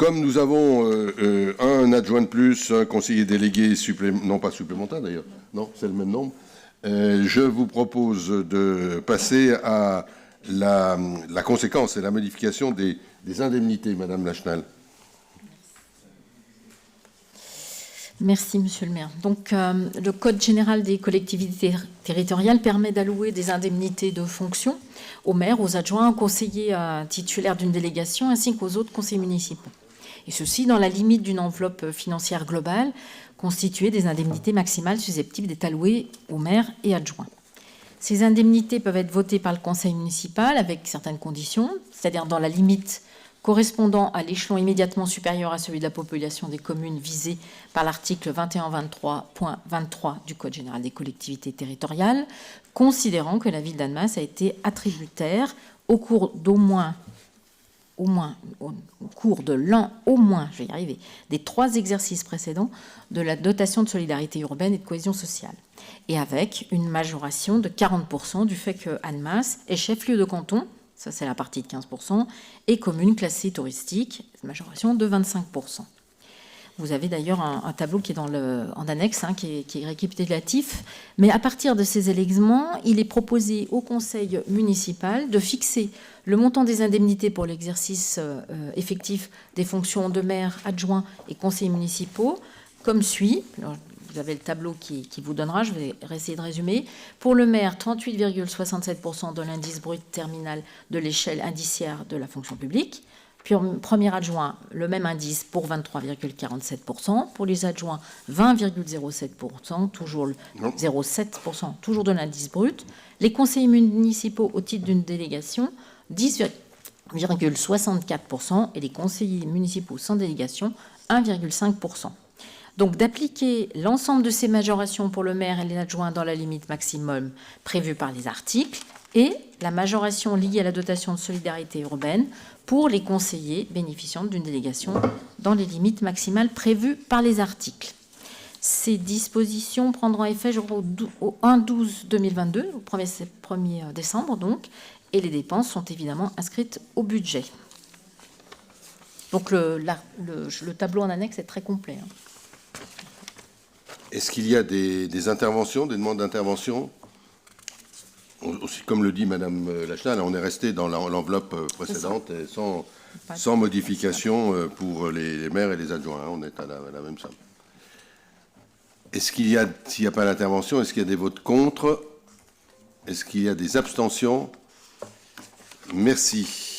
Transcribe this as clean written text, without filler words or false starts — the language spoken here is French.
Comme nous avons un adjoint de plus, un conseiller délégué non pas supplémentaire d'ailleurs, non, c'est le même nombre, je vous propose de passer à la conséquence et la modification des indemnités, Madame Lachenal. Merci, Monsieur le maire. Donc, le Code général des collectivités territoriales permet d'allouer des indemnités de fonction aux maires, aux adjoints, aux conseillers titulaires d'une délégation, ainsi qu'aux autres conseillers municipaux. Et ceci dans la limite d'une enveloppe financière globale constituée des indemnités maximales susceptibles d'être allouées aux maires et adjoints. Ces indemnités peuvent être votées par le conseil municipal avec certaines conditions, c'est-à-dire dans la limite correspondant à l'échelon immédiatement supérieur à celui de la population des communes visées par l'article 2123.23 du Code général des collectivités territoriales, considérant que la ville d'Annemasse a été attributaire au cours des 3 exercices précédents de la dotation de solidarité urbaine et de cohésion sociale, et avec une majoration de 40% du fait que Annemasse est chef-lieu de canton, ça c'est la partie de 15%, et commune classée touristique, majoration de 25%. Vous avez d'ailleurs un tableau qui est en annexe, qui est récapitulatif. Mais à partir de ces éléments, il est proposé au conseil municipal de fixer le montant des indemnités pour l'exercice effectif des fonctions de maire, adjoint et conseillers municipaux, comme suit. Alors, vous avez le tableau qui vous donnera, je vais essayer de résumer. Pour le maire, 38,67% de l'indice brut terminal de l'échelle indiciaire de la fonction publique. Puis, premier adjoint, le même indice pour 23,47%. Pour les adjoints, 20,07%, toujours 0,7%, toujours de l'indice brut. Les conseillers municipaux au titre d'une délégation, 10,64%. Et les conseillers municipaux sans délégation, 1,5%. Donc, d'appliquer l'ensemble de ces majorations pour le maire et les adjoints dans la limite maximum prévue par les articles et la majoration liée à la dotation de solidarité urbaine pour les conseillers bénéficiant d'une délégation dans les limites maximales prévues par les articles. Ces dispositions prendront effet au 1/12/2022, au 1er décembre donc, et les dépenses sont évidemment inscrites au budget. Donc le tableau en annexe est très complet. Est-ce qu'il y a des interventions, des demandes d'intervention? Aussi, comme le dit Madame Lachenal, on est resté dans l'enveloppe précédente et sans modification pour les maires et les adjoints. On est à la même somme. Est-ce qu'il y a, s'il n'y a pas d'intervention, est-ce qu'il y a des votes contre? Est-ce qu'il y a des abstentions? Merci.